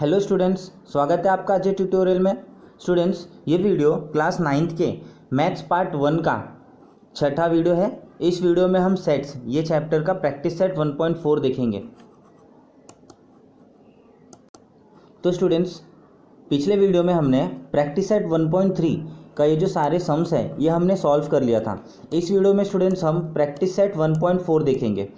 Hello students, स्वागत है आपका आज के ट्यूटोरियल में। स्टूडेंट्स, ये वीडियो क्लास 9th के मैथ्स पार्ट 1 का छठा वीडियो है। इस वीडियो में हम सेट्स ये चैप्टर का प्रैक्टिस सेट 1.4 देखेंगे। तो स्टूडेंट्स, पिछले वीडियो में हमने प्रैक्टिस सेट 1.3 का ये जो सारे सम्स है ये हमने सॉल्व कर लिया था। इस वीडियो में स्टूडेंट्स हम प्रैक्टिस सेट 1.4 देखेंगे।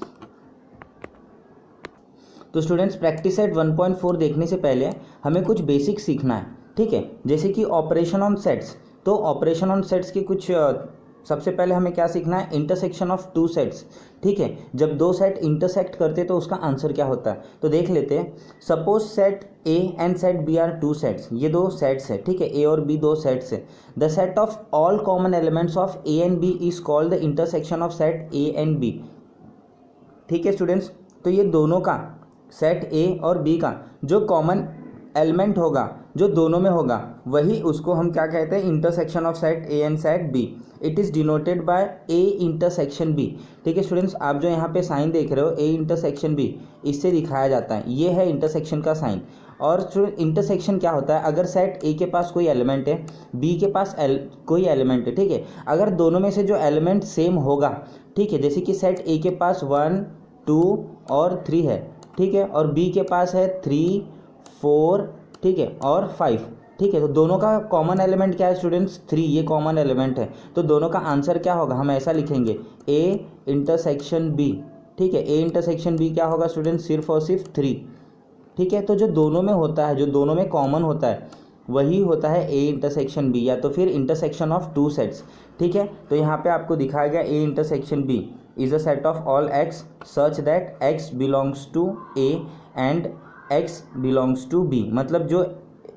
तो स्टूडेंट्स, प्रैक्टिस सेट 1.4 देखने से पहले हमें कुछ बेसिक सीखना है, ठीक है। जैसे कि ऑपरेशन ऑन सेट्स। तो ऑपरेशन ऑन सेट्स के कुछ सबसे पहले हमें क्या सीखना है, इंटरसेक्शन ऑफ टू सेट्स, ठीक है। जब दो सेट इंटरसेक्ट करते तो उसका आंसर क्या होता है, तो देख लेते हैं। Suppose set A and set B are two sets, ये दो सेट्स है, ठीक है। ए और बी दो सेट्स है। The set of all common elements of A and B is called the intersection of set A and B, ठीक है स्टूडेंट्स। तो ये दोनों का सेट ए और बी का जो कॉमन एलिमेंट होगा, जो दोनों में होगा, वही उसको हम क्या कहते हैं, intersection of set A and set B. It is denoted by A intersection B, ठीक है स्टूडेंट्स। आप जो यहाँ पे साइन देख रहे हो ए इंटरसेक्शन बी, इससे दिखाया जाता है, ये है इंटरसेक्शन का साइन। और इंटरसेक्शन क्या होता है, अगर सेट ए के पास कोई एलिमेंट है, बी के पास कोई एलिमेंट है, ठीक है। अगर दोनों में से जो एलिमेंट सेम होगा, ठीक है, जैसे कि सेट ए के पास 1 2 और 3 है, ठीक है, और बी के पास है 3 4, ठीक है, और 5, ठीक है। तो दोनों का कॉमन एलिमेंट क्या है स्टूडेंट्स, 3, ये कॉमन एलिमेंट है। तो दोनों का आंसर क्या होगा, हम ऐसा लिखेंगे ए इंटरसेक्शन बी, ठीक है। ए इंटरसेक्शन बी क्या होगा स्टूडेंट्स, सिर्फ और सिर्फ 3, ठीक है। तो जो दोनों में होता है, जो दोनों में कॉमन होता है, वही होता है ए इंटरसेक्शन बी, या तो फिर इंटरसेक्शन ऑफ टू सेट्स, ठीक है। तो यहाँ पे आपको दिखाया गया A intersection B is a set of all X such that X belongs to A and X belongs to B. मतलब जो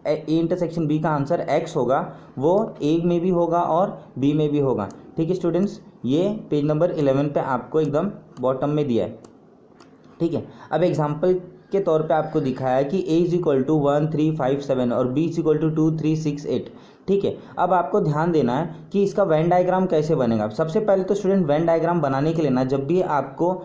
ए इंटरसेक्शन बी का आंसर एक्स होगा वो ए में भी होगा और बी में भी होगा, ठीक है स्टूडेंट्स। ये पेज नंबर 11 पे आपको एकदम बॉटम में दिया है, ठीक है। अब एग्जाम्पल के तौर पे आपको दिखाया है कि a इज इक्वल टू 1 3 5 7 और b इज इक्वल टू 2 3 6 8, ठीक है। अब आपको ध्यान देना है कि इसका वेन डायग्राम कैसे बनेगा। सबसे पहले तो स्टूडेंट, वेन डायग्राम बनाने के लिए ना, जब भी आपको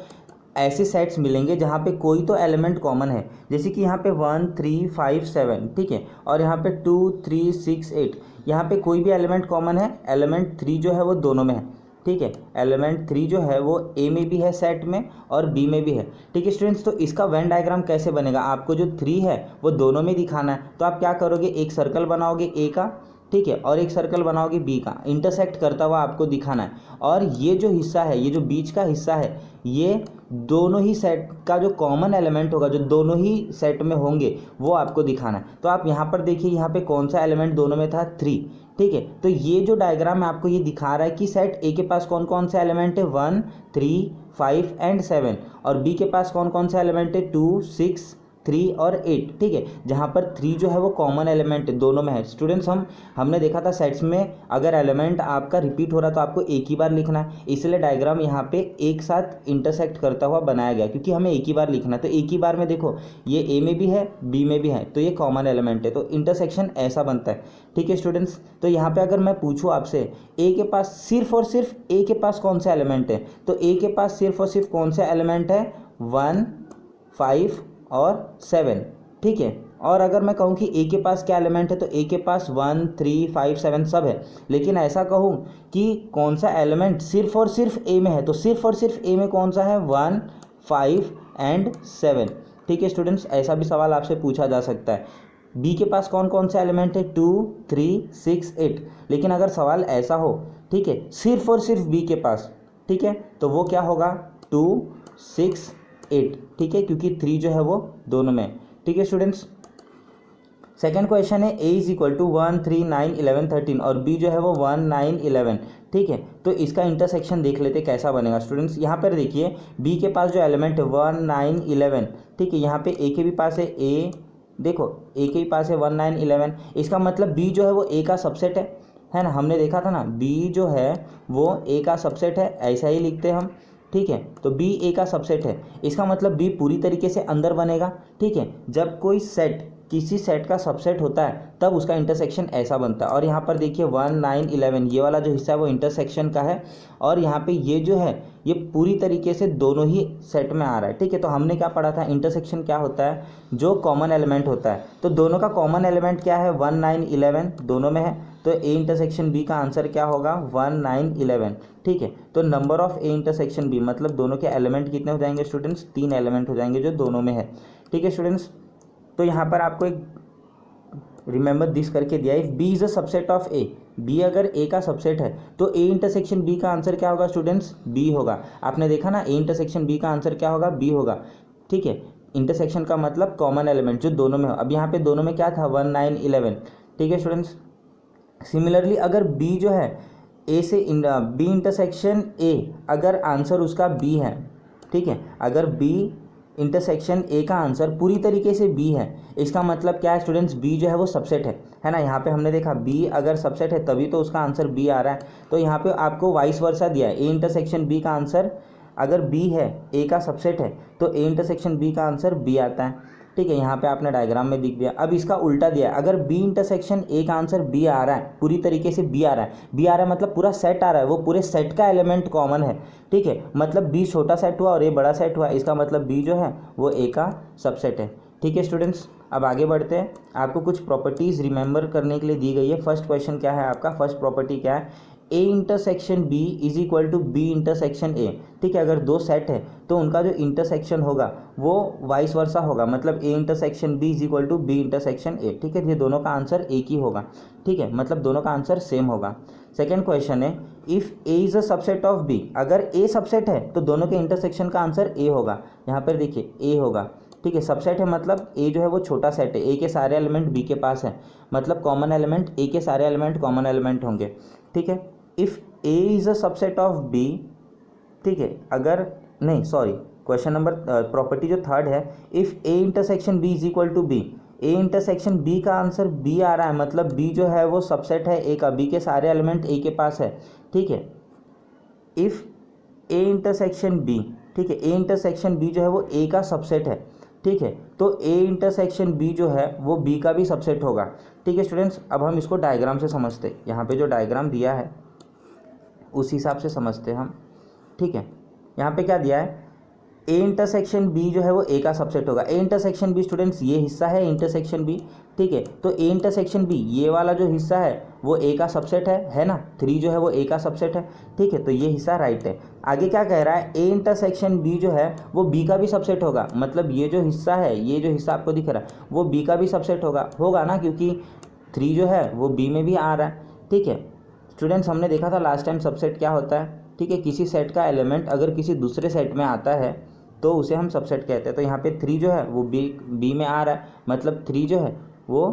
ऐसे सेट्स मिलेंगे जहाँ पे कोई तो एलिमेंट कॉमन है, जैसे कि यहाँ पे 1 3 5 7, ठीक है, और यहाँ पे 2 3 6 8, यहाँ पे कोई भी एलिमेंट कॉमन है, एलिमेंट 3 जो है वो दोनों में है, ठीक है। एलिमेंट 3 जो है वो ए में भी है सेट में और बी में भी है, ठीक है स्टूडेंट्स। तो इसका वेन डायग्राम कैसे बनेगा, आपको जो 3 है वो दोनों में दिखाना है। तो आप क्या करोगे, एक सर्कल बनाओगे ए का, ठीक है, और एक सर्कल बनाओगे बी का, इंटरसेक्ट करता हुआ आपको दिखाना है। और ये जो हिस्सा है, ये जो बीच का हिस्सा है, ये दोनों ही सेट का जो कॉमन एलिमेंट होगा, जो दोनों ही सेट में होंगे, वो आपको दिखाना है। तो आप यहाँ पर देखिए, यहाँ पे कौन सा एलिमेंट दोनों में था, 3, ठीक है। तो ये जो डायग्राम है आपको ये दिखा रहा है कि सेट ए के पास कौन कौन से एलिमेंट है, 1 3 5 एंड 7, और बी के पास कौन कौन से एलिमेंट है, 2 6 3 और 8, ठीक है। जहाँ पर 3 जो है वो कॉमन एलिमेंट दोनों में है। स्टूडेंट्स, हमने देखा था सेट्स में अगर एलिमेंट आपका रिपीट हो रहा तो आपको एक ही बार लिखना है, इसलिए डायग्राम यहाँ पे एक साथ इंटरसेक्ट करता हुआ बनाया गया, क्योंकि हमें एक ही बार लिखना है। तो एक ही बार में देखो, ये ए में भी है बी में भी है, तो ये कॉमन एलिमेंट है, तो इंटरसेक्शन ऐसा बनता है, ठीक है स्टूडेंट्स। तो यहाँ पे अगर मैं पूछूँ आपसे, ए के पास सिर्फ और सिर्फ ए के पास कौन सा एलिमेंट है, तो ए के पास सिर्फ और सिर्फ कौन सा एलिमेंट है, 1 5 और 7, ठीक है। और अगर मैं कहूँ कि ए के पास क्या एलिमेंट है, तो ए के पास 1 3 5 7 सब है। लेकिन ऐसा कहूँ कि कौन सा एलिमेंट सिर्फ और सिर्फ ए में है, तो सिर्फ और सिर्फ ए में कौन सा है, 1 5 एंड 7, ठीक है स्टूडेंट्स। ऐसा भी सवाल आपसे पूछा जा सकता है। बी के पास कौन कौन सा एलिमेंट है, 2 3 6 8। लेकिन अगर सवाल ऐसा हो, ठीक है, सिर्फ और सिर्फ बी के पास, ठीक है, तो वो क्या होगा, 2 6 8, ठीक है, क्योंकि 3 जो है वो दोनों में, ठीक है स्टूडेंट्स। सेकेंड क्वेश्चन है, a इज इक्वल टू 1 3 9 11 13 और b जो है वो 1 9 11, ठीक है। तो इसका इंटरसेक्शन देख लेते कैसा बनेगा स्टूडेंट्स। यहाँ पर देखिए, b के पास जो एलिमेंट है 1 9 11, ठीक है, यहाँ पे a के भी पास है, a देखो a के भी पास है 1 9 11, इसका मतलब b जो है वो a का सबसेट है ना। हमने देखा था ना, b जो है वो a का सबसेट है, ऐसा ही लिखते हैं हम, ठीक है। तो बी ए का सबसेट है, इसका मतलब बी पूरी तरीके से अंदर बनेगा, ठीक है। जब कोई सेट किसी सेट का सबसेट होता है तब उसका इंटरसेक्शन ऐसा बनता है। और यहाँ पर देखिए 1 9 11 ये वाला जो हिस्सा है वो इंटरसेक्शन का है, और यहाँ पे ये जो है ये पूरी तरीके से दोनों ही सेट में आ रहा है। ठीक है, तो हमने क्या पढ़ा था, इंटरसेक्शन क्या होता है, जो कॉमन एलिमेंट होता है। तो दोनों का कॉमन एलिमेंट क्या है, 1 9 11 दोनों में है, तो ए इंटरसेक्शन बी का आंसर क्या होगा, 1 9 11। ठीक है, तो number of A intersection B मतलब दोनों के एलिमेंट कितने हो जाएंगे स्टूडेंट्स, 3 एलिमेंट हो जाएंगे जो दोनों में है। ठीक है स्टूडेंट्स, तो यहाँ पर आपको एक रिमेंबर दिस करके दिया है, if B is a subset of A, B अगर ए का सबसेट है तो ए इंटरसेक्शन बी का आंसर क्या होगा स्टूडेंट्स, बी होगा। आपने देखा ना, ए इंटरसेक्शन बी का आंसर क्या होगा, बी होगा। ठीक है, इंटरसेक्शन का मतलब कॉमन एलिमेंट जो दोनों में हो। अब यहाँ पे दोनों में क्या था, 1 9 11। ठीक है स्टूडेंट्स, सिमिलरली अगर बी जो है ए से बी इंटरसेक्शन ए, अगर आंसर उसका बी है, ठीक है, अगर बी इंटरसेक्शन ए का आंसर पूरी तरीके से बी है, इसका मतलब क्या है स्टूडेंट्स, बी जो है वो सबसेट है ना। यहाँ पे हमने देखा बी अगर सबसेट है तभी तो उसका आंसर बी आ रहा है। तो यहाँ पे आपको वाइस वर्सा दिया है, ए इंटरसेक्शन बी का आंसर अगर बी है, ए का सबसेट है, तो ए इंटरसेक्शन बी का आंसर बी आता है। ठीक है, यहाँ पे आपने डायग्राम में दिख दिया। अब इसका उल्टा दिया है, अगर बी इंटरसेक्शन ए का आंसर बी आ रहा है, पूरी तरीके से बी आ रहा है, बी आ रहा है मतलब पूरा सेट आ रहा है, वो पूरे सेट का एलिमेंट कॉमन है। ठीक है, मतलब बी छोटा सेट हुआ और ए बड़ा सेट हुआ, इसका मतलब बी जो है वो ए का सबसेट है। ठीक है स्टूडेंट्स, अब आगे बढ़ते हैं। आपको कुछ प्रॉपर्टीज़ रिमेंबर करने के लिए दी गई है। फर्स्ट क्वेश्चन क्या है आपका, फर्स्ट प्रॉपर्टी क्या है, A intersection B is equal to B intersection A. ठीक है, अगर दो सेट है तो उनका जो इंटरसेक्शन होगा वो वाइस वर्सा होगा, मतलब A intersection B is equal to B intersection A. ठीक है, ये दोनों का आंसर एक ही होगा। ठीक है, मतलब दोनों का आंसर सेम होगा। सेकेंड क्वेश्चन है, if A is a subset of B, अगर ए सबसेट है तो दोनों के इंटरसेक्शन का आंसर ए होगा। यहाँ पर देखिए ए होगा। ठीक है, सबसेट है मतलब ए जो है वो छोटा सेट है, ए के सारे एलिमेंट बी के पास है, मतलब कॉमन एलिमेंट ए के सारे एलिमेंट कॉमन एलिमेंट होंगे। ठीक है, if A is a subset of B, ठीक है, अगर नहीं सॉरी, क्वेश्चन नंबर प्रॉपर्टी जो थर्ड है, if A intersection B is equal to B, A intersection B का आंसर बी आ रहा है, मतलब बी जो है वो सबसेट है ए का, बी के सारे एलिमेंट ए के पास है। ठीक है, इफ़ ए इंटरसेक्शन बी, ठीक है, ए इंटरसेक्शन बी जो है वो ए का सबसेट है। ठीक है, तो ए इंटरसेक्शन बी जो है वो बी का भी सबसेट होगा। ठीक है स्टूडेंट्स, अब हम इसको डायग्राम से समझते हैं। यहाँ पे जो डायग्राम दिया है उस हिसाब से समझते हैं हम। ठीक है, यहाँ पे क्या दिया है, ए इंटरसेक्शन बी जो है वो ए का सबसेट होगा। ए इंटरसेक्शन बी स्टूडेंट्स ये हिस्सा है इंटरसेक्शन बी। ठीक है, तो ए इंटरसेक्शन बी ये वाला जो हिस्सा है वो ए का सबसेट है ना, 3 जो है वो ए का सबसेट है। ठीक है, तो ये हिस्सा राइट है। आगे क्या कह रहा है, ए इंटरसेक्शन बी जो है वो बी का भी सबसेट होगा, मतलब ये जो हिस्सा है, ये जो हिस्सा आपको दिख रहा है वो बी का भी सबसेट होगा ना, क्योंकि 3 जो है वो बी में भी आ रहा है। ठीक है स्टूडेंट्स, हमने देखा था लास्ट टाइम सबसेट क्या होता है। ठीक है, किसी सेट का एलिमेंट अगर किसी दूसरे सेट में आता है तो उसे हम सबसेट कहते हैं। तो यहाँ पे 3 जो है वो बी में आ रहा है, मतलब 3 जो है वो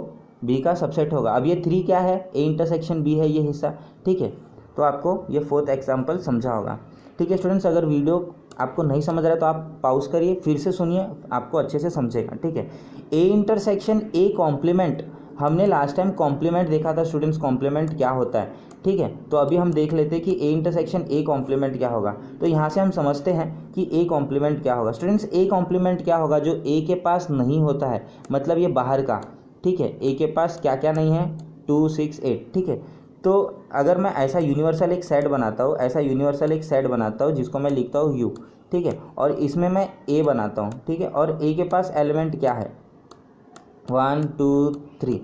बी का सबसेट होगा। अब ये 3 क्या है, ए इंटरसेक्शन बी है ये हिस्सा। ठीक है, तो आपको ये 4th एग्जाम्पल समझा होगा। ठीक है स्टूडेंट्स, अगर वीडियो आपको नहीं समझ रहा है तो आप पॉज करिए, फिर से सुनिए, आपको अच्छे से समझेगा। ठीक है, ए इंटरसेक्शन ए कॉम्प्लीमेंट, हमने लास्ट टाइम कॉम्प्लीमेंट देखा था स्टूडेंट्स, कॉम्प्लीमेंट क्या होता है। ठीक है, तो अभी हम देख लेते हैं कि ए इंटरसेक्शन ए कॉम्प्लीमेंट क्या होगा। तो यहाँ से हम समझते हैं कि ए कॉम्प्लीमेंट क्या होगा। स्टूडेंट्स, ए कॉम्प्लीमेंट क्या होगा, जो ए के पास नहीं होता है, मतलब ये बाहर का। ठीक है, ए के पास क्या क्या नहीं है, 2 6 8। ठीक है, तो अगर मैं ऐसा यूनिवर्सल एक सेट बनाता हूँ, ऐसा यूनिवर्सल एक सेट बनाता हूँ जिसको मैं लिखता हूँ यू। ठीक है, और इसमें मैं ए बनाता हूँ। ठीक है, और ए के पास एलिमेंट क्या है, 1 2 3।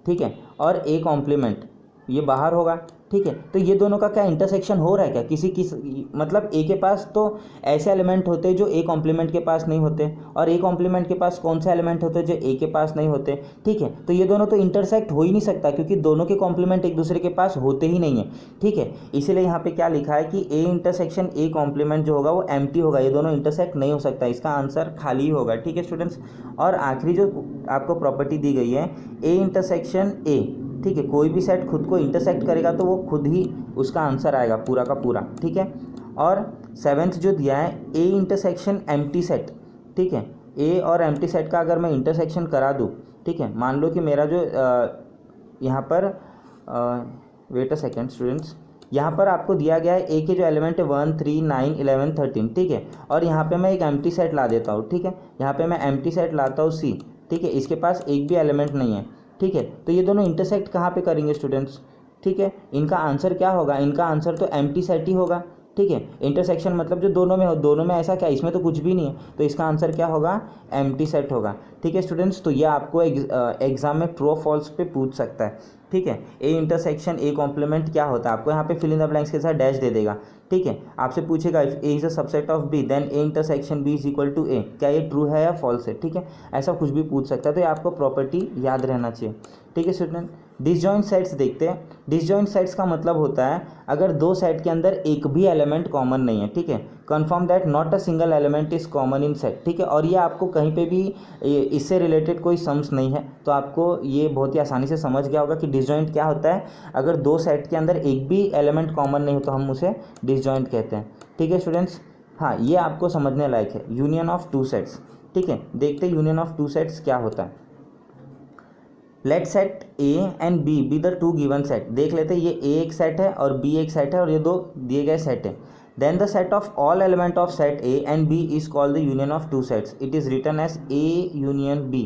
ठीक है, और ए कॉम्प्लीमेंट ये बाहर होगा। ठीक है, तो ये दोनों का क्या इंटरसेक्शन हो रहा है क्या, किसी मतलब ए के पास तो ऐसे एलिमेंट होते हैं जो ए कॉम्प्लीमेंट के पास नहीं होते, और ए कॉम्प्लीमेंट के पास कौन सा एलिमेंट होते हैं जो ए के पास नहीं होते। ठीक है, तो ये दोनों तो इंटरसेक्ट हो ही नहीं सकता, क्योंकि दोनों के कॉम्प्लीमेंट एक दूसरे के पास होते ही नहीं है। ठीक है, इसीलिए यहाँ पे क्या लिखा है कि ए इंटरसेक्शन ए कॉम्प्लीमेंट जो होगा वो एम्प्टी होगा, ये दोनों इंटरसेक्ट नहीं हो सकता, इसका आंसर खाली होगा। ठीक है स्टूडेंट्स, और आखिरी जो आपको प्रॉपर्टी दी गई है, ए इंटरसेक्शन ए, ठीक है, कोई भी सेट खुद को इंटरसेक्ट करेगा तो वो खुद ही उसका आंसर आएगा पूरा का पूरा। ठीक है, और 7th जो दिया है, ए इंटरसेक्शन एम्प्टी सेट। ठीक है, ए और एम्प्टी सेट का अगर मैं इंटरसेक्शन करा दूँ, ठीक है, मान लो कि मेरा जो यहाँ पर वेट अ सेकेंड स्टूडेंट्स, यहाँ पर आपको दिया गया है ए के जो एलिमेंट है 1 3 9 11 13। ठीक है, और यहाँ पे मैं एक एम्प्टी सेट ला देता हूँ। ठीक है, यहाँ पे मैं एम्प्टी सेट लाता हूँ सी। ठीक है, इसके पास एक भी एलिमेंट नहीं है, ठीक है। तो ये दोनों इंटरसेक्ट कहाँ पे करेंगे स्टूडेंट्स, ठीक है। इनका आंसर क्या होगा, इनका आंसर तो एम्प्टी सेट ही होगा, ठीक है। इंटरसेक्शन मतलब जो दोनों में हो, दोनों में ऐसा क्या, इसमें तो कुछ भी नहीं है, तो इसका आंसर क्या होगा, एम्प्टी सेट होगा, ठीक है स्टूडेंट्स। तो ये आपको एग्जाम में ट्रू फॉल्स पे पूछ सकता है, ठीक है। ए इंटरसेक्शन ए कॉम्प्लीमेंट क्या होता है, आपको यहाँ पे फिल इन द ब्लैंक्स के साथ डैश दे देगा, ठीक है। आपसे पूछेगा if A is a subset of B then A intersection B is equal to A, क्या ये ट्रू है या फॉल्स है, ठीक है। ऐसा कुछ भी पूछ सकता है, तो ये आपको प्रॉपर्टी याद रहना चाहिए, ठीक है स्टूडेंट। डिसजॉइंट सेट्स देखते हैं। डिसजॉइंट सेट्स का मतलब होता है अगर दो सेट के अंदर एक भी एलिमेंट कॉमन नहीं है, ठीक है। Confirm that not a single element is common in set, ठीक है। और ये आपको कहीं पे भी इससे रिलेटेड कोई सम्स नहीं है, तो आपको ये बहुत ही आसानी से समझ गया होगा कि डिसजॉइंट क्या होता है। अगर दो सेट के अंदर एक भी एलिमेंट कॉमन नहीं हो तो हम उसे डिसजॉइंट कहते हैं, ठीक है स्टूडेंट्स। हाँ, ये आपको समझने लायक है। यूनियन ऑफ टू सेट्स, ठीक है, देखते हैं यूनियन ऑफ टू सेट्स क्या होता है। Let set A and B the two given set, देख लेते हैं ये ए एक सेट है और बी एक सेट है और ये दो दिए गए सेट है। Then the set of all element of set A and B is called the union of two sets. It is written as A union B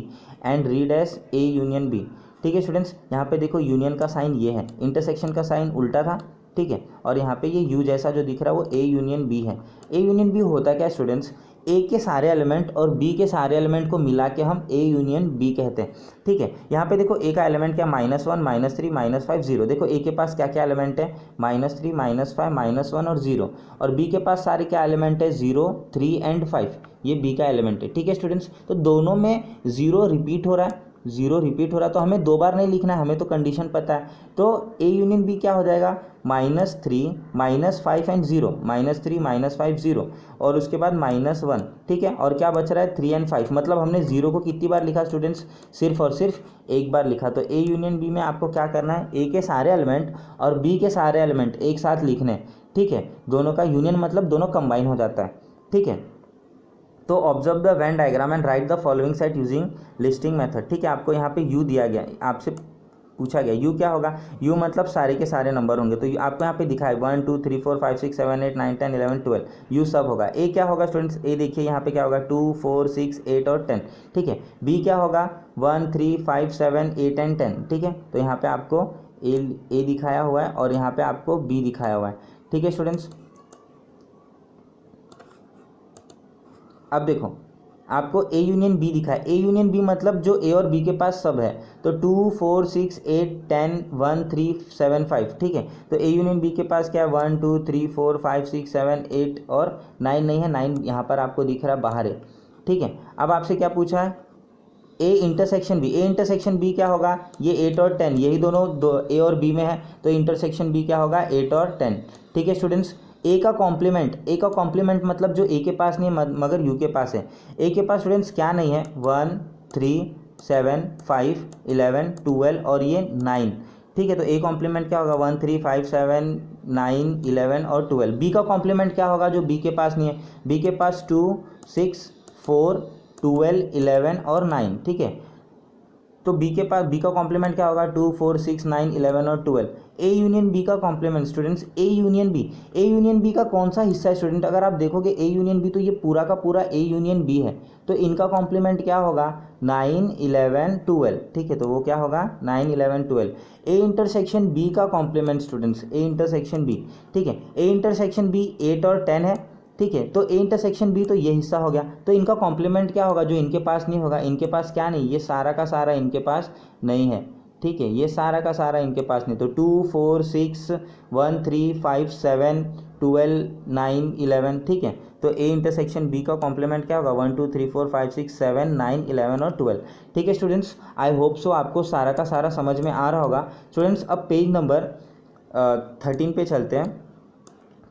and read as A union B, ठीक है students. यहाँ पे देखो union का sign ये है, intersection का sign उल्टा था, ठीक है। और यहाँ पे ये यू जैसा जो दिख रहा है वो ए यूनियन बी है। ए यूनियन बी होता क्या स्टूडेंट्स, ए के सारे एलिमेंट और बी के सारे एलिमेंट को मिला के हम ए यूनियन बी कहते हैं, ठीक है। यहाँ पे देखो ए का एलिमेंट क्या, -1 -3 -5 0। देखो ए के पास क्या क्या एलिमेंट है, -3 -5 -1 और 0। और बी के पास सारे क्या एलिमेंट है, 0 3 एंड 5, ये बी का एलिमेंट है, ठीक है स्टूडेंट्स। तो दोनों में 0 रिपीट हो रहा है, 0 रिपीट हो रहा है, तो हमें दो बार नहीं लिखना है, हमें तो कंडीशन पता है। तो ए यूनियन बी क्या हो जाएगा, -3 -5 एंड 0, -3 -5 0 और उसके बाद -1, ठीक है। और क्या बच रहा है, 3 एंड 5। मतलब हमने 0 को कितनी बार लिखा स्टूडेंट्स, सिर्फ और सिर्फ एक बार लिखा। तो ए यूनियन बी में आपको क्या करना है, ए के सारे एलिमेंट और बी के सारे एलिमेंट एक साथ लिखने हैं, ठीक है। दोनों का यूनियन मतलब दोनों कंबाइन हो जाता है, ठीक है। तो observe the Venn diagram and right the following set using listing method, ठीक है। आपको यहाँ पे यू दिया गया, आपसे पूछा गया यू क्या होगा, यू मतलब सारे के सारे नंबर होंगे। तो आपको यहाँ पे दिखा है 1 2 3 4 5 6 7 8 9 10 11 12, यू सब होगा। ए क्या होगा स्टूडेंट्स, ए देखिए यहाँ पे क्या होगा 2 4 6 8 और 10, ठीक है। बी क्या होगा 1 3 5 7 8 एंड 10, ठीक है। तो यहाँ पे आपको ए दिखाया हुआ है और यहाँ पे आपको बी दिखाया हुआ है, ठीक है स्टूडेंट्स। अब देखो आपको ए यूनियन बी दिखा है, ए यूनियन बी मतलब जो ए और बी के पास सब है। तो 2 4 6 8 10 1 3 7 5, ठीक है। तो ए यूनियन बी के पास क्या है, 1 2 3 4 5 6 7 8 और 9 नहीं है, 9 यहाँ पर आपको दिख रहा है बाहर है, ठीक है। अब आपसे क्या पूछा है, A intersection B, A intersection B क्या होगा, ये 8 और 10 यही दोनों ए और बी में है, तो इंटरसेक्शन बी क्या होगा 8 और 10, ठीक है स्टूडेंट्स। ए का कॉम्प्लीमेंट मतलब जो ए के पास नहीं है मगर यू के पास है। ए के पास स्टूडेंट्स क्या नहीं है, 1 3 7 5 11 12 और ये 9, ठीक है। तो ए कॉम्प्लीमेंट क्या होगा 1 3 5 7 9 11 और 12। बी का कॉम्प्लीमेंट क्या होगा जो बी के पास नहीं है, बी के पास 2 6 4 12 11 और 9, ठीक है। तो बी के पास बी का कॉम्प्लीमेंट क्या होगा 2 4 6 9 11 और 12। ए यूनियन बी का complement students, A union B का कौन सा हिस्सा है स्टूडेंट, अगर आप देखोगे ए यूनियन बी तो ये पूरा का पूरा ए यूनियन बी है। तो इनका कॉम्प्लीमेंट क्या होगा 9 11 12, ठीक है। तो वो क्या होगा 9 11 12। ए इंटरसेक्शन बी का complement students, A intersection B, ठीक है। ए इंटरसेक्शन बी 8 और 10 है, ठीक है। तो ए इंटरसेक्शन बी तो ये हिस्सा हो गया, तो इनका कॉम्प्लीमेंट क्या होगा जो इनके पास नहीं होगा, इनके पास क्या नहीं, ये सारा का सारा इनके पास नहीं है, ठीक है। ये सारा का सारा इनके पास नहीं, तो 2 4 6 1 3 5 7 12 9 11, ठीक है। तो ए इंटरसेक्शन बी का कॉम्प्लीमेंट क्या होगा 1 2 3 4 5 6 7 9 11 और 12, ठीक है स्टूडेंट्स। आई होप सो आपको सारा का सारा समझ में आ रहा होगा स्टूडेंट्स। अब पेज नंबर 13 पे चलते हैं,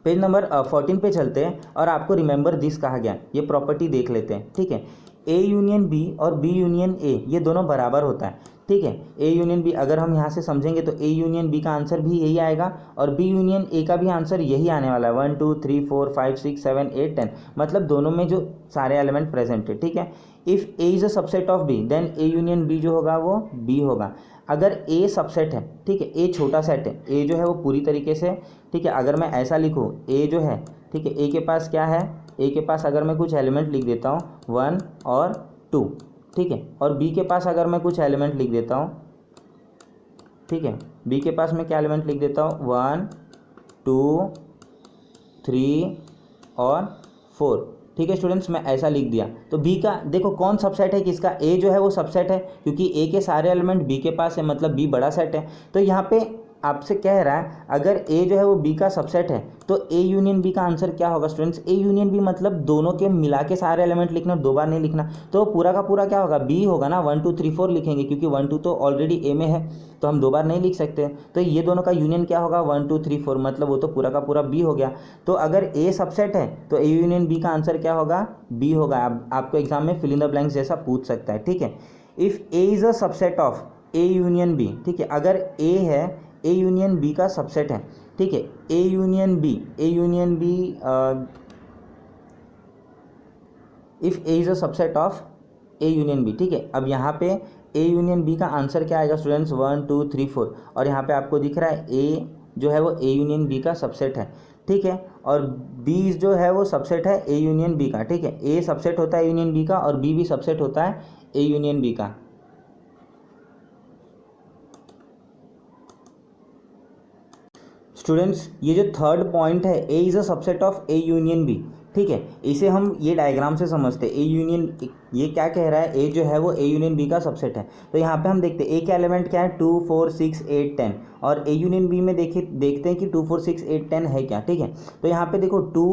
पेज नंबर 14 पे चलते हैं और आपको रिमेंबर दिस कहा गया, ये प्रॉपर्टी देख लेते हैं, ठीक है। ए यूनियन बी और बी यूनियन ए ये दोनों बराबर होता है, ठीक है। ए यूनियन बी अगर हम यहाँ से समझेंगे तो ए यूनियन बी का आंसर भी यही आएगा और बी यूनियन ए का भी आंसर यही आने वाला है, 1 2 3 4 5 6 7 8 10, मतलब दोनों में जो सारे एलिमेंट प्रेजेंट है, ठीक है। If A is a subset of B then A union B जो होगा वो बी होगा। अगर ए सबसेट है, ठीक है, ए छोटा सेट है, ए जो है वो पूरी तरीके से, ठीक है। अगर मैं ऐसा लिखूँ ए जो है, ठीक है, ए के पास क्या है, ए के पास अगर मैं कुछ एलिमेंट लिख देता हूँ 1 और 2, ठीक है, और बी के पास अगर मैं कुछ एलिमेंट लिख देता हूँ, ठीक है, बी के पास मैं क्या एलिमेंट लिख देता हूँ, 1 2 3 और 4, ठीक है स्टूडेंट्स, मैं ऐसा लिख दिया। तो बी का देखो कौन सबसेट है किसका, ए जो है वो सबसेट है, क्योंकि ए के सारे एलिमेंट बी के पास है, मतलब बी बड़ा सेट है। तो यहाँ पे आपसे कह रहा है अगर ए जो है वो बी का सबसेट है तो ए यूनियन बी का आंसर क्या होगा स्टूडेंट्स, ए यूनियन बी मतलब दोनों के मिला के सारे एलिमेंट लिखना, दो बार नहीं लिखना। तो पूरा का पूरा क्या होगा, बी होगा ना, 1 2 3 4 लिखेंगे, क्योंकि 1 2 तो ऑलरेडी ए में है, तो हम दो बार नहीं लिख सकते। तो ये दोनों का यूनियन क्या होगा, 1 2 3 4, मतलब वो तो पूरा का पूरा बी हो गया। तो अगर ए सबसेट है तो ए यूनियन बी का आंसर क्या होगा, बी होगा। आपको एग्जाम में फिल इन द ब्लैंक्स जैसा पूछ सकता है, ठीक है। If A is a subset of A union B, ठीक है, अगर ए है, ए यूनियन बी का सबसेट है, ठीक है, A union B, A union B, if A is a subset of A union B, ठीक है। अब यहाँ पे ए यूनियन बी का आंसर क्या आएगा स्टूडेंट्स, 1 2 3 4, और यहाँ पे आपको दिख रहा है ए जो है वो ए यूनियन बी का सबसेट है, ठीक है, और बी जो है वो सबसेट है ए यूनियन बी का, ठीक है। ए सबसेट होता है यूनियन बी का और बी भी सबसेट होता है ए यूनियन बी का। स्टूडेंट्स ये जो थर्ड पॉइंट है, A is a subset of A union B, ठीक है, इसे हम ये डायग्राम से समझते हैं। ए यूनियन, ये क्या कह रहा है, ए जो है वो ए यूनियन बी का सबसेट है। तो यहाँ पे हम देखते हैं ए के एलिमेंट क्या है, 2 4 6 8 10, और ए यूनियन बी में देखते हैं कि 2 4 6 8 10 है क्या, ठीक है। तो यहाँ पे देखो 2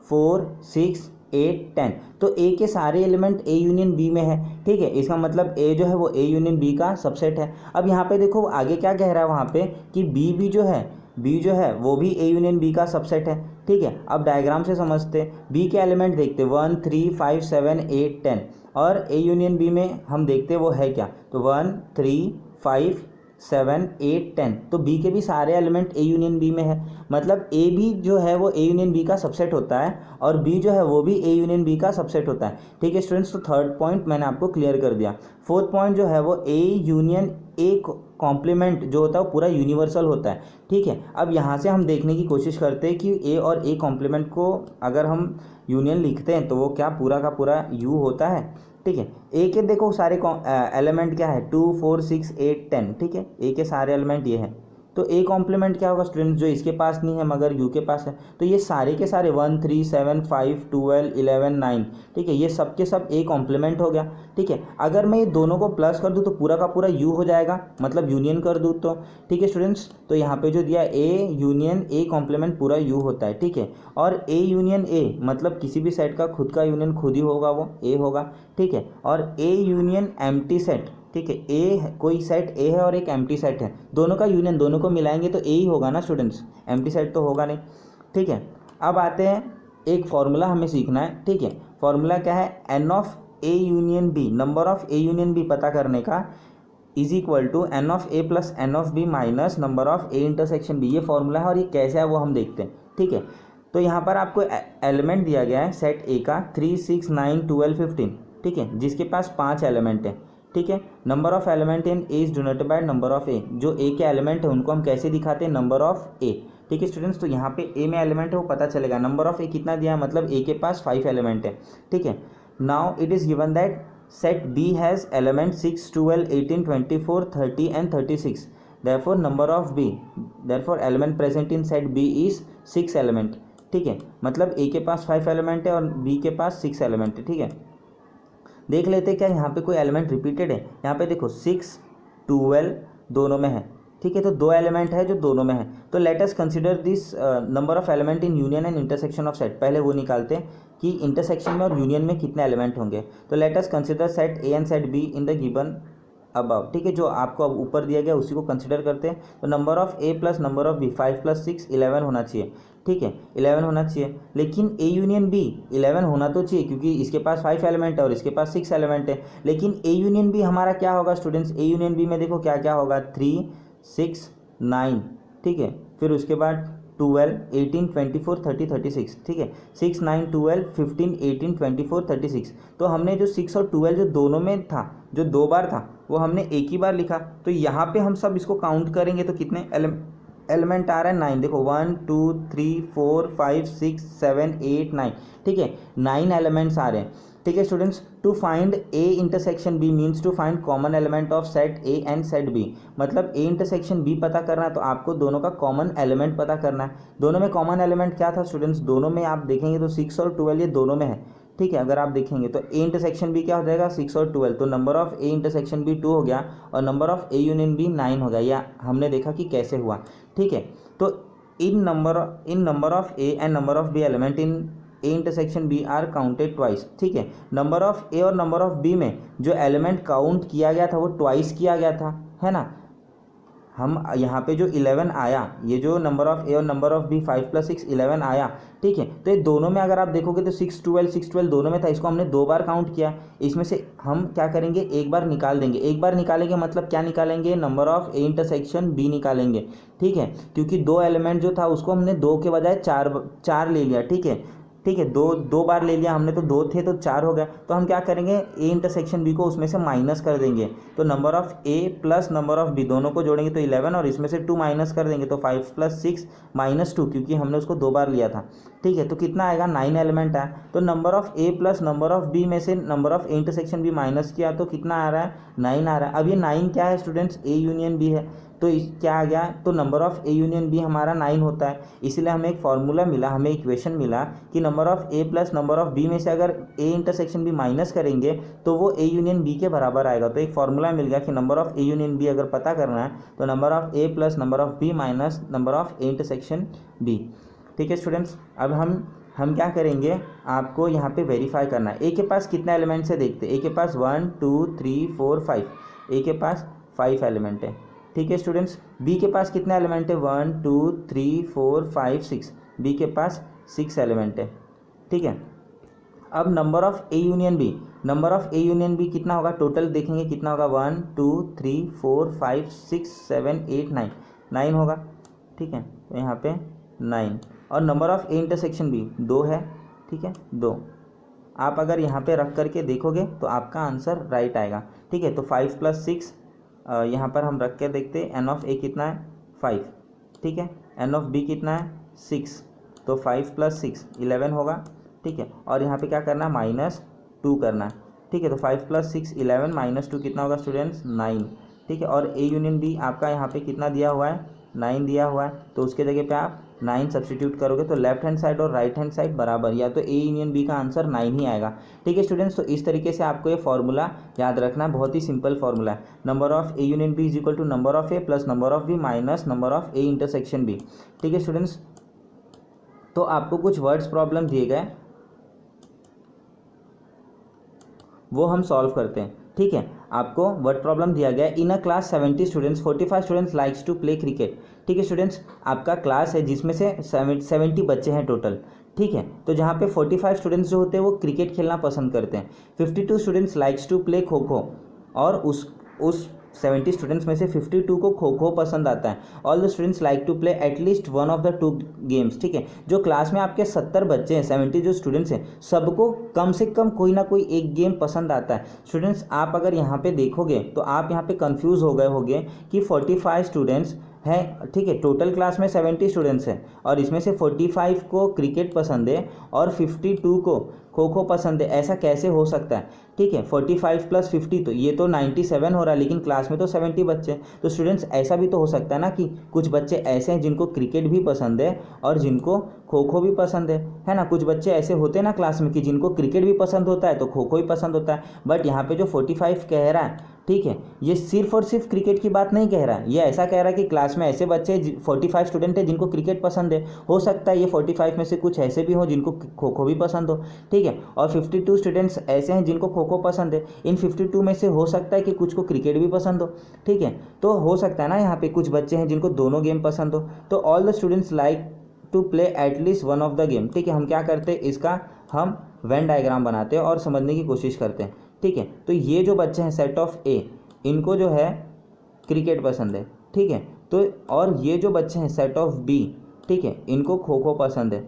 4 6 8 10, तो ए के सारे एलिमेंट ए यूनियन बी में है, ठीक है। इसका मतलब ए जो है वो ए यूनियन बी का सबसेट है। अब यहाँ पे देखो आगे क्या कह रहा है वहाँ पे कि बी भी जो है, बी जो है वो भी ए यूनियन बी का सबसेट है, ठीक है। अब डायग्राम से समझते, बी के एलिमेंट देखते 1 3 5 7 8 10, और ए यूनियन बी में हम देखते वो है क्या, तो 1 3 5 7 8 10, तो बी के भी सारे एलिमेंट ए यूनियन बी में है, मतलब ए भी जो है वो ए यूनियन बी का सबसेट होता है और बी जो है वो भी ए यूनियन बी का सबसेट होता है, ठीक है स्टूडेंट्स। तो थर्ड पॉइंट मैंने आपको क्लियर कर दिया। फोर्थ पॉइंट जो है वो ए यूनियन ए कॉम्प्लीमेंट जो होता है वो पूरा यूनिवर्सल होता है, ठीक है। अब यहाँ से हम देखने की कोशिश करते हैं कि ए और ए कॉम्प्लीमेंट को अगर हम यूनियन लिखते हैं तो वो क्या पूरा का पूरा यू होता है, ठीक है। ए के देखो सारे एलिमेंट क्या है, 2 4 6 8 10, ठीक है, ए के सारे एलिमेंट ये हैं। तो ए कॉम्प्लीमेंट क्या होगा स्टूडेंट, जो इसके पास नहीं है मगर यू के पास है, तो ये सारे के सारे 1 3 7 5 12 11 9, ठीक है, ये सब के सब ए कॉम्प्लीमेंट हो गया, ठीक है। अगर मैं ये दोनों को प्लस कर दूँ तो पूरा का पूरा यू हो जाएगा, मतलब यूनियन कर दूँ तो, ठीक है स्टूडेंट्स। तो यहाँ पे जो दिया ए यूनियन ए कॉम्प्लीमेंट पूरा यू होता है, ठीक है। और ए यूनियन ए मतलब किसी भी सेट का खुद का यूनियन खुद ही होगा, वो ए होगा, ठीक है। और ए यूनियन एम्प्टी सेट, ठीक है, ए कोई सेट ए है और एक एम्प्टी सेट है, दोनों का यूनियन, दोनों को मिलाएंगे तो ए ही होगा ना स्टूडेंट्स, एम्प्टी सेट तो होगा नहीं, ठीक है। अब आते हैं, एक फॉर्मूला हमें सीखना है, ठीक है। फॉर्मूला क्या है, n of A union B, number of A union B पता करने का, is equal to n of A plus n of B minus number of A intersection B. ये फॉर्मूला है और ये कैसे है वो हम देखते हैं, ठीक है। तो यहाँ पर आपको एलिमेंट दिया गया है सेट ए का 3 6 9 12 15, ठीक है, जिसके पास 5 एलिमेंट है, ठीक है। Number of element in A is denoted by number of A, जो ए के एलिमेंट है उनको हम कैसे दिखाते हैं, नंबर ऑफ ए, ठीक है स्टूडेंट्स। तो यहाँ पे ए में एलिमेंट है वो पता चलेगा, नंबर ऑफ ए कितना दिया है, मतलब ए के पास 5 एलिमेंट है, ठीक है। Now it is given that set B has element 6 12 18 24 30 and 36, therefore number of B, therefore element present in set B is 6 element, ठीक है। मतलब ए के पास 5 एलिमेंट है और बी के पास 6 एलिमेंट है, ठीक है। देख लेते हैं क्या यहाँ पे कोई एलिमेंट रिपीटेड है, यहाँ पे देखो 6 12 दोनों में है, ठीक है, तो दो एलिमेंट है जो दोनों में है। तो let us consider this number of element in union and intersection of set, पहले वो निकालते हैं कि इंटरसेक्शन में और यूनियन में कितने एलिमेंट होंगे। तो let us consider set A and set be in the given above, ठीक है, जो आपको अब ऊपर दिया गया उसी को कंसिडर करते हैं। तो number of A plus number of B 5 + 6 11 होना चाहिए, ठीक है, 11 होना चाहिए। लेकिन ए यूनियन बी 11 होना तो चाहिए क्योंकि इसके पास 5 एलिमेंट है और इसके पास 6 एलिमेंट है। लेकिन ए यूनियन बी हमारा क्या होगा स्टूडेंट्स, ए यूनियन बी में देखो क्या क्या होगा, 3 6 9, ठीक है, फिर उसके बाद 12 18 24 30 36, ठीक है, 6 9 12 15 18 24 36। तो हमने जो 6 और 12 जो दोनों में था, जो दो बार था, वो हमने एक ही बार लिखा। तो यहाँ पे हम सब इसको काउंट करेंगे तो कितने एलिमेंट आ रहा है, 9, देखो 1 2 3 4 5 6 7 8 9, ठीक है, 9 एलिमेंट्स आ रहे हैं। ठीक है students, to find A intersection B means to find common element of set A and set B. मतलब ए इंटरसेक्शन बी पता करना है तो आपको दोनों का कॉमन एलिमेंट पता करना है। दोनों में कॉमन एलिमेंट क्या था स्टूडेंट्स, दोनों में आप देखेंगे तो 6 और 12 ये दोनों में है। ठीक है, अगर आप देखेंगे तो ए इंटरसेक्शन बी क्या हो जाएगा 6 और 12, तो number of A intersection B 2 हो गया और number of A union B 9 हो गया। या हमने देखा कि कैसे हुआ। ठीक है, तो in number of A and number of B element in A intersection B are counted twice. ठीक है, नंबर ऑफ ए और नंबर ऑफ बी में जो एलिमेंट काउंट किया गया था वो ट्वाइस किया गया था, है ना। हम यहाँ पे जो 11 आया, ये जो नंबर ऑफ ए और नंबर ऑफ बी 5 + 6 11 आया। ठीक है, तो ये दोनों में अगर आप देखोगे तो 6 12 दोनों में था, इसको हमने 2 बार काउंट किया। इसमें से हम क्या करेंगे, एक बार निकाल देंगे। एक बार निकालेंगे मतलब क्या निकालेंगे, number of A intersection B निकालेंगे। ठीक है, क्योंकि 2 एलिमेंट जो था उसको हमने 2 के बजाय 4 ले लिया। ठीक है, ठीक है, दो बार ले लिया हमने, तो 2 थे तो 4 हो गया। तो हम क्या करेंगे, ए इंटरसेक्शन बी को उसमें से माइनस कर देंगे। तो number of A plus number of B दोनों को जोड़ेंगे तो 11 और इसमें से 2 माइनस कर देंगे तो 5 + 6 -2, क्योंकि हमने उसको 2 बार लिया था। ठीक है, तो कितना आएगा, 9 एलिमेंट आया। तो number of A plus number of B में से number of A intersection B minus किया तो कितना आ रहा है, 9 आ रहा है। अब ये 9 क्या है स्टूडेंट्स, ए यूनियन बी है। तो क्या आ गया, तो number of A union B हमारा 9 होता है। इसलिए हमें एक फॉर्मूला मिला, हमें इक्वेशन मिला कि number of A plus number of B में से अगर ए इंटरसेक्शन बी माइनस करेंगे तो वो ए यूनियन बी के बराबर आएगा। तो एक फॉर्मूला मिल गया कि number of A union B अगर पता करना है तो number of A plus number of B minus number of A intersection B. ठीक है स्टूडेंट्स, अब हम क्या करेंगे, आपको यहाँ पे वेरीफाई करना है। ए के पास कितने एलिमेंट्स है देखते हैं। ए के पास 1 2 3 4 5, ए के पास 5 एलिमेंट है। ठीक है स्टूडेंट्स, बी के पास कितने एलिमेंट है, 1 2 3 4 5 6, बी के पास 6 एलिमेंट है। ठीक है, अब number of A union B, number of A union B कितना होगा, टोटल देखेंगे कितना होगा, 1 2 3 4 5 6 7 8 9, 9 होगा। ठीक है, तो यहाँ पे 9 और number of A intersection B 2 है। ठीक है, 2 आप अगर यहाँ पे रख करके देखोगे तो आपका आंसर राइट आएगा। ठीक है, तो 5 + 6 यहाँ पर हम रख के देखते हैं, एन ऑफ ए कितना है 5। ठीक है, एन ऑफ बी कितना है 6, तो 5 + 6 11 होगा। ठीक है, और यहाँ पे क्या करना है, -2 करना है। ठीक है, तो 5 + 6 11 -2 कितना होगा स्टूडेंट्स, 9। ठीक है, और ए यूनियन बी आपका यहाँ पे कितना दिया हुआ है, 9 दिया हुआ है। तो उसके जगह पे आप 9 सब्सटीट्यूट करोगे तो लेफ्ट हैंड साइड और राइट हैंड साइड बराबर, या तो ए यूनियन बी का आंसर 9 ही आएगा। ठीक है स्टूडेंट्स, तो इस तरीके से आपको ये फॉर्मूला याद रखना है, बहुत ही सिंपल फॉर्मूला है। Number of A union B is equal to number of A plus number of B minus number of A intersection B. ठीक है स्टूडेंट्स, तो आपको कुछ वर्ड्स प्रॉब्लम दिए गए वो हम सॉल्व करते हैं। ठीक है, आपको वर्ड प्रॉब्लम दिया गया, in a class 70 students 45 students likes to play cricket. ठीक है स्टूडेंट्स, आपका क्लास है जिसमें से 70 बच्चे हैं टोटल। ठीक है, तो जहाँ पे 45 स्टूडेंट्स जो होते हैं वो क्रिकेट खेलना पसंद करते हैं। 52 students likes to play kho खो, और उस 70 स्टूडेंट्स में से 52 को खो खो पसंद आता है। All the students like to play at least one of the 2 games. ठीक है, जो क्लास में आपके 70 बच्चे हैं, 70 जो स्टूडेंट्स हैं, सबको कम से कम कोई ना कोई एक गेम पसंद आता है। स्टूडेंट्स, आप अगर यहाँ पे देखोगे तो आप यहाँ पे कंफ्यूज हो गए होंगे कि 45 स्टूडेंट्स हैं। ठीक है, टोटल क्लास में 70 स्टूडेंट्स हैं और इसमें से 45 को क्रिकेट पसंद है और 52 को खो खो पसंद है, ऐसा कैसे हो सकता है। ठीक है, 45 + 50 तो ये तो 97 हो रहा है, लेकिन क्लास में तो 70 बच्चे हैं। तो स्टूडेंट्स, ऐसा भी तो हो सकता है ना कि कुछ बच्चे ऐसे हैं जिनको क्रिकेट भी पसंद है और जिनको खो खो भी पसंद है ना। कुछ बच्चे ऐसे होते हैं ना क्लास में कि जिनको क्रिकेट भी पसंद होता है तो खो खो भी पसंद होता है। बट यहाँ पे जो 45 कह रहा है, ठीक है, ये सिर्फ और सिर्फ क्रिकेट की बात नहीं कह रहा है, ये ऐसा कह रहा है कि क्लास में ऐसे बच्चे 45 स्टूडेंट हैं जिनको क्रिकेट पसंद है। हो सकता है ये 45 में से कुछ ऐसे भी हो जिनको खो खो भी पसंद हो। ठीक है, और 52 स्टूडेंट्स ऐसे हैं जिनको खो खो पसंद है। इन 52 में से हो सकता है कि कुछ को क्रिकेट भी पसंद हो। ठीक है, तो हो सकता है ना यहाँ पे कुछ बच्चे हैं जिनको दोनों गेम पसंद हो। तो all the students like to play at least one of the game. ठीक है, हम क्या करते हैं, इसका हम वेन डायग्राम बनाते हैं और समझने की कोशिश करते हैं। ठीक है, तो ये जो बच्चे हैं सेट ऑफ ए, इनको जो है क्रिकेट पसंद है। ठीक है, तो और ये जो बच्चे हैं सेट ऑफ बी, ठीक है, इनको खो खो पसंद है।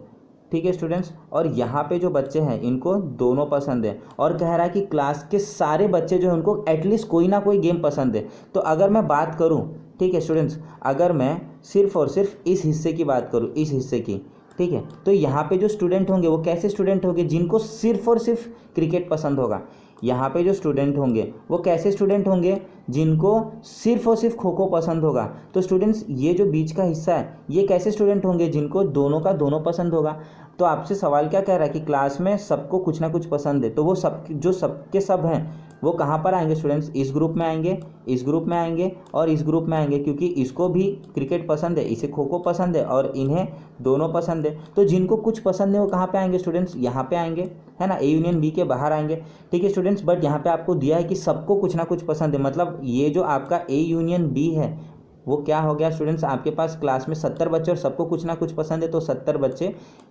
ठीक है स्टूडेंट्स, और यहाँ पे जो बच्चे हैं इनको दोनों पसंद है, और कह रहा है कि क्लास के सारे बच्चे जो हैं उनको एटलीस्ट कोई ना कोई गेम पसंद है। तो अगर मैं बात करूँ, ठीक है स्टूडेंट्स, अगर मैं सिर्फ और सिर्फ इस हिस्से की बात करूँ, इस हिस्से की, ठीक है। तो यहाँ पे जो स्टूडेंट होंगे वो कैसे स्टूडेंट होंगे, जिनको सिर्फ और सिर्फ क्रिकेट पसंद होगा। यहाँ पे जो स्टूडेंट होंगे वो कैसे स्टूडेंट होंगे, जिनको सिर्फ और सिर्फ खो खो पसंद होगा। तो स्टूडेंट्स ये जो बीच का हिस्सा है ये कैसे स्टूडेंट होंगे, जिनको दोनों का दोनों पसंद होगा। तो आपसे सवाल क्या कह रहा है कि क्लास में सबको कुछ ना कुछ पसंद है, तो वो सब जो सबके सब हैं वो कहाँ पर आएंगे स्टूडेंट्स, इस ग्रुप में आएंगे, इस ग्रुप में आएंगे और इस ग्रुप में आएंगे, क्योंकि इसको भी क्रिकेट पसंद है, इसे खो खो पसंद है और इन्हें दोनों पसंद है। तो जिनको कुछ पसंद है वो कहाँ पे आएंगे स्टूडेंट्स, यहाँ पे आएंगे, है ना, ए यूनियन बी के बाहर आएंगे। ठीक है स्टूडेंट्स, बट यहाँ पे आपको दिया है कि सबको कुछ ना कुछ पसंद है, मतलब ये जो आपका ए यूनियन बी है वो क्या हो गया स्टूडेंट्स, आपके पास क्लास में 70 बच्चे और सबको कुछ ना कुछ पसंद है, तो 70 बच्चे,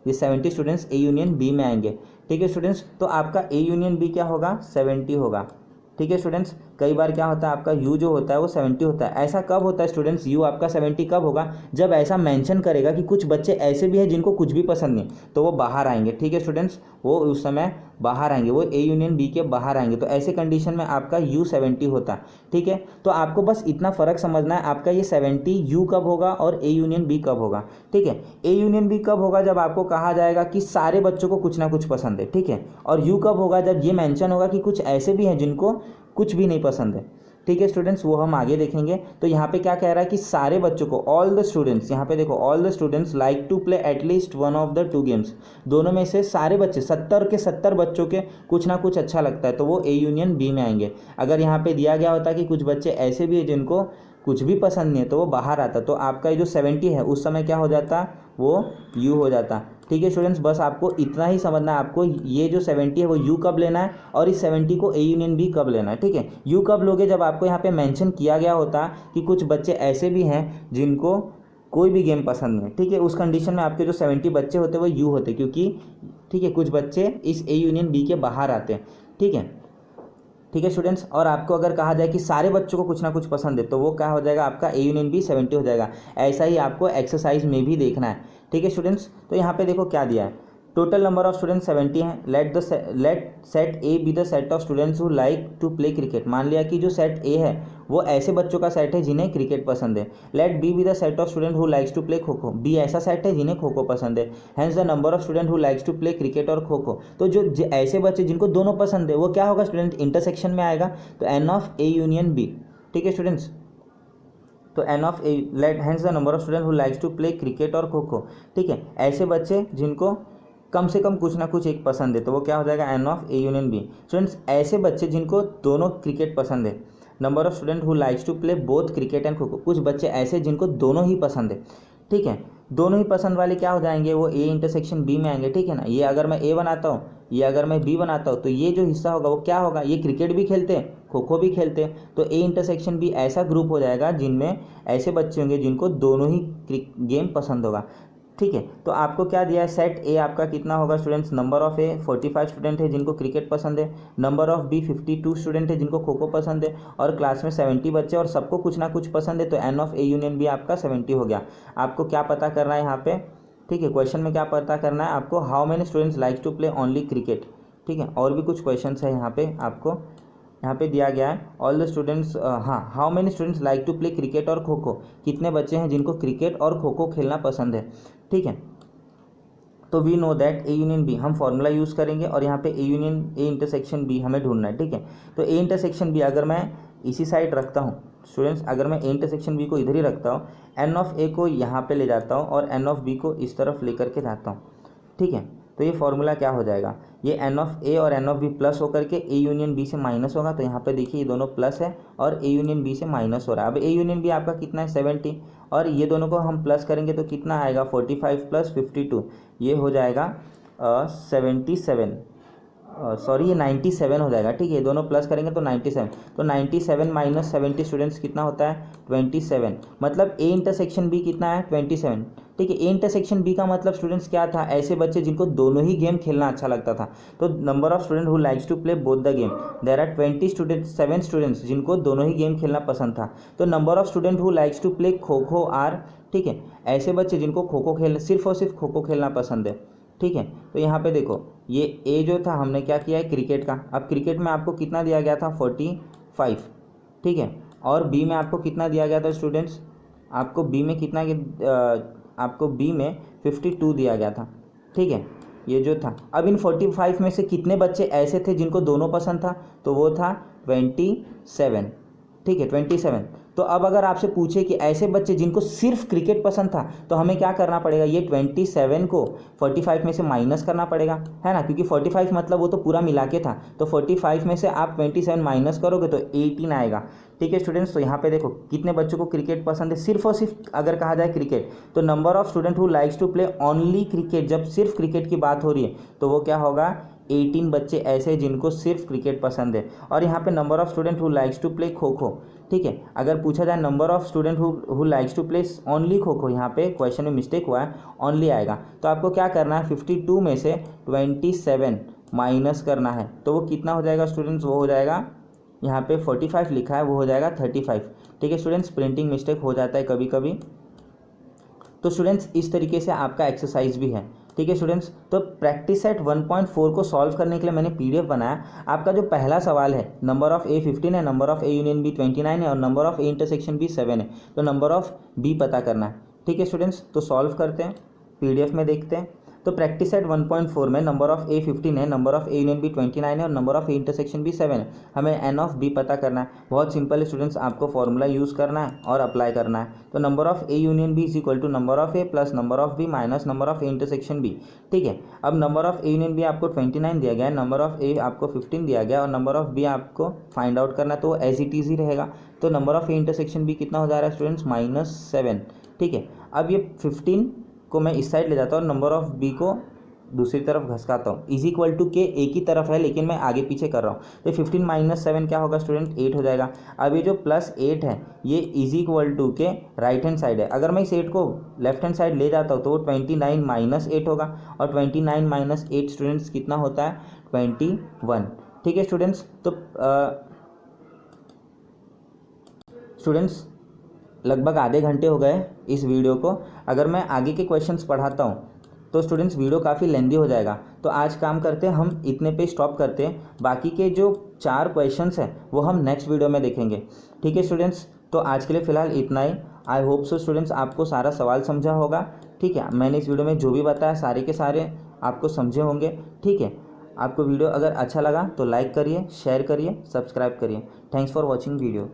ये 70 स्टूडेंट्स ए यूनियन बी में आएंगे। ठीक है स्टूडेंट्स, तो आपका ए यूनियन बी क्या होगा, 70 होगा। ठीक है स्टूडेंट्स, कई बार क्या होता है आपका यू जो होता है वो 70 होता है। ऐसा कब होता है स्टूडेंट्स, यू आपका 70 कब होगा, जब ऐसा मेंशन करेगा कि कुछ बच्चे ऐसे भी हैं जिनको कुछ भी पसंद नहीं, तो वो बाहर आएंगे। ठीक है स्टूडेंट्स, वो उस समय बाहर आएंगे, वो ए यूनियन बी के बाहर आएंगे। तो ऐसे कंडीशन में आपका यू 70 होता है। ठीक है, तो आपको बस इतना फ़र्क समझना है, आपका ये 70 यू कब होगा और ए यूनियन बी कब होगा। ठीक है, ए यूनियन बी कब होगा, जब आपको कहा जाएगा कि सारे बच्चों को कुछ ना कुछ पसंद है। ठीक है, और यू कब होगा, जब ये मेंशन होगा कि कुछ ऐसे भी हैं जिनको कुछ भी नहीं पसंद है। ठीक है स्टूडेंट्स, वो हम आगे देखेंगे। तो यहाँ पे क्या कह रहा है कि सारे बच्चों को, ऑल द स्टूडेंट्स, यहाँ पे देखो all the students like to play at least one of the two games, दोनों में से सारे बच्चे 70 के 70 बच्चों के कुछ ना कुछ अच्छा लगता है, तो वो ए यूनियन बी में आएंगे। अगर यहाँ पे दिया गया होता कि कुछ बच्चे ऐसे भी हैं जिनको कुछ भी पसंद नहीं है, तो वो बाहर आता, तो आपका ये जो 70 है उस समय क्या हो जाता, वो यू हो जाता। ठीक है स्टूडेंट्स, बस आपको इतना ही समझना है, आपको ये जो 70 है वो यू कब लेना है और इस 70 को ए यूनियन बी कब लेना है। ठीक है, यू कब लोगे, जब आपको यहाँ पे मेंशन किया गया होता कि कुछ बच्चे ऐसे भी हैं जिनको कोई भी गेम पसंद नहीं। ठीक है, उस कंडीशन में आपके जो 70 बच्चे होते हैं वो यू होते, क्योंकि ठीक है कुछ बच्चे इस ए यूनियन बी के बाहर आते हैं। ठीक है, ठीक है स्टूडेंट्स, और आपको अगर कहा जाए कि सारे बच्चों को कुछ ना कुछ पसंद है, तो वो क्या हो जाएगा, आपका ए यूनियन बी 70 हो जाएगा। ऐसा ही आपको एक्सरसाइज में भी देखना है। ठीक है स्टूडेंट्स, तो यहाँ पे देखो क्या दिया है, टोटल नंबर ऑफ स्टूडेंट्स 70 हैं। Let set A be the set of students who like to play cricket. मान लिया कि जो सेट ए है वो ऐसे बच्चों का सेट है जिन्हें क्रिकेट पसंद है। Let B the set of student who likes to play kho kho. B ऐसा सेट है जिन्हें खो खो पसंद है। Hence the number of student who likes to play cricket और खो खो। तो जो ऐसे बच्चे जिनको दोनों पसंद है वो क्या होगा स्टूडेंट, इंटरसेक्शन में आएगा, तो n of A union B. ठीक है स्टूडेंट्स, तो n of A, let hence the number of student who likes to play cricket और खो खो। ठीक है, ऐसे बच्चे जिनको कम से कम कुछ ना कुछ एक पसंद है, तो वो क्या हो जाएगा, n of A union B. Students, ऐसे बच्चे जिनको दोनों क्रिकेट पसंद है। Number of student who likes to play both cricket and kho kho. कुछ बच्चे ऐसे जिनको दोनों ही पसंद है। ठीक है, दोनों ही पसंद वाले क्या हो जाएंगे, वो ए इंटरसेक्शन बी में आएंगे। ठीक है ना, ये अगर मैं ए बनाता हूँ, ये अगर मैं बी बनाता हूँ, तो ये जो हिस्सा होगा वो क्या होगा, ये क्रिकेट भी खेलते हैं खो खो भी खेलते हैं, तो ए इंटरसेक्शन बी ऐसा ग्रुप हो जाएगा जिनमें ऐसे बच्चे होंगे जिनको दोनों ही गेम पसंद होगा। ठीक है, तो आपको क्या दिया है, सेट ए आपका कितना होगा students, number of A 45 student है जिनको क्रिकेट पसंद है, नंबर ऑफ बी 52 स्टूडेंट है जिनको खो खो पसंद है, और क्लास में 70 बच्चे और सबको कुछ ना कुछ पसंद है, तो n of A union B आपका 70 हो गया। आपको क्या पता करना है यहाँ पे, ठीक है, क्वेश्चन में क्या पता करना है आपको, how many students like to play only cricket. ठीक है, और भी कुछ क्वेश्चन है यहाँ पे, आपको यहाँ पे दिया गया है, ऑल द स्टूडेंट्स, हाँ, how many students like to play cricket और खो खो। कितने बच्चे हैं जिनको क्रिकेट और खो खो खेलना पसंद है। ठीक है, तो we know that A union B, हम फॉर्मूला यूज़ करेंगे और यहाँ पे A union A intersection B हमें ढूंढना है। ठीक है, तो ए इंटरसेक्शन बी अगर मैं इसी साइड रखता हूँ स्टूडेंट्स, अगर मैं ए इंटरसेक्शन बी को इधर ही रखता हूँ, एन ऑफ ए को यहाँ पे ले जाता हूँ और एन ऑफ बी को इस तरफ लेकर के जाता हूँ। ठीक है, तो ये फॉर्मूला क्या हो जाएगा, ये एन ऑफ ए और एन ऑफ बी प्लस होकर के ए यूनियन बी से माइनस होगा, तो यहाँ पे देखिए ये दोनों प्लस है और ए यूनियन बी से माइनस हो रहा है। अब ए यूनियन बी आपका कितना है, 70, और ये दोनों को हम प्लस करेंगे तो कितना आएगा, 45 प्लस 52, ये हो जाएगा 77, सॉरी ये 97 हो जाएगा। ठीक है, दोनों प्लस करेंगे तो 97, तो 97 माइनस 70 स्टूडेंट्स कितना होता है, 27, मतलब ए इंटरसेक्शन बी कितना है, 27। ठीक है, ए इंटरसेक्शन बी का मतलब स्टूडेंट्स क्या था, ऐसे बच्चे जिनको दोनों ही गेम खेलना अच्छा लगता था। तो number of student who likes to play both the game, there are 7 students जिनको दोनों ही गेम खेलना पसंद था। तो number of student who likes to play kho kho are, ठीक है, ऐसे बच्चे जिनको खो खो खेल सिर्फ और सिर्फ खो खो खेलना पसंद है। ठीक है, तो यहाँ पे देखो ये ए जो था हमने क्या किया है, क्रिकेट का। अब क्रिकेट में आपको कितना दिया गया था, 45। ठीक है, और बी में आपको कितना दिया गया था स्टूडेंट्स, आपको बी में कितना आपको बी में 52 दिया गया था, ठीक है, ये जो था। अब इन 45 में से कितने बच्चे ऐसे थे जिनको दोनों पसंद था, तो वो था 27, ठीक है, 27। तो अब अगर आपसे पूछे कि ऐसे बच्चे जिनको सिर्फ क्रिकेट पसंद था, तो हमें क्या करना पड़ेगा, ये 27 को 45 में से माइनस करना पड़ेगा, है ना, क्योंकि 45 मतलब वो तो पूरा मिला के था। तो 45 में से आप 27 माइनस करोगे तो 18 आएगा, ठीक है स्टूडेंट्स। तो यहाँ पे देखो कितने बच्चों को क्रिकेट पसंद है, सिर्फ और सिर्फ अगर कहा जाए क्रिकेट, तो number of student who likes to play only cricket, जब सिर्फ क्रिकेट की बात हो रही है तो वो क्या होगा, 18 बच्चे ऐसे जिनको सिर्फ क्रिकेट पसंद है। और यहाँ पे number of student who likes to play kho kho, ठीक है, अगर पूछा जाए number of student who likes to play only kho kho, यहाँ पे क्वेश्चन में मिस्टेक हुआ है, ओनली आएगा। तो आपको क्या करना है, 52 में से 27 माइनस करना है, तो वो कितना हो जाएगा स्टूडेंट्स, वो हो जाएगा, यहाँ पे 45 लिखा है, वो हो जाएगा 35, ठीक है स्टूडेंट्स। प्रिंटिंग मिस्टेक हो जाता है कभी कभी। तो स्टूडेंट्स इस तरीके से आपका एक्सरसाइज भी है, ठीक है स्टूडेंट्स। तो प्रैक्टिस सेट 1.4 को सॉल्व करने के लिए मैंने पीडीएफ बनाया। आपका जो पहला सवाल है, नंबर ऑफ ए 15 है, number of A union B 29 है और number of A intersection B 7 है। तो नंबर ऑफ बी पता करना है, ठीक है स्टूडेंट्स। तो सॉल्व करते हैं, पीडीएफ में देखते हैं। तो प्रैक्टिस सेट 1.4 में नंबर ऑफ ए 15 है, number of A union B 29 है और number of A intersection B 7 है। हमें एन ऑफ बी पता करना है। बहुत सिंपल है स्टूडेंट्स, आपको फॉर्मूला यूज़ करना है और अप्लाई करना है। तो number of A union B is equal to number of A plus number of B minus number of A intersection B, ठीक है। अब number of A union B आपको 29 दिया गया है, नंबर ऑफ ए आपको 15 दिया गया और नंबर ऑफ बी आपको फाइंड आउट करना है, तो एज इट इज ही रहेगा। तो number of A intersection B कितना हो जा रहा है स्टूडेंट्स, -7, ठीक है। अब ये 15 को मैं इस साइड ले जाता हूँ, नंबर ऑफ बी को दूसरी तरफ घसकाता हूँ, इज इक्वल टू के एक ही तरफ है लेकिन मैं आगे पीछे कर रहा हूँ। तो 15 माइनस 7 क्या होगा स्टूडेंट, 8 हो जाएगा। अब ये जो +8 है ये इज इक्वल टू के राइट हैंड साइड है। अगर मैं इस 8 को लेफ्ट हैंड साइड ले जाता हूँ तो वो 29 माइनस 8 होगा और 29 माइनस 8 स्टूडेंट्स कितना होता है, 21, ठीक है स्टूडेंट्स। तो स्टूडेंट्स लगभग आधे घंटे हो गए इस वीडियो को। अगर मैं आगे के क्वेश्चंस पढ़ाता हूँ तो स्टूडेंट्स वीडियो काफ़ी लेंदी हो जाएगा। तो आज काम करते हैं, हम इतने पे स्टॉप करते हैं। बाकी के जो 4 क्वेश्चंस हैं वो हम नेक्स्ट वीडियो में देखेंगे, ठीक है स्टूडेंट्स। तो आज के लिए फ़िलहाल इतना ही। आई होप सो स्टूडेंट्स आपको सारा सवाल समझा होगा, ठीक है। मैंने इस वीडियो में जो भी बताया सारे के सारे आपको समझे होंगे, ठीक है। आपको वीडियो अगर अच्छा लगा तो लाइक करिए, शेयर करिए, सब्सक्राइब करिए। Thanks for watching video.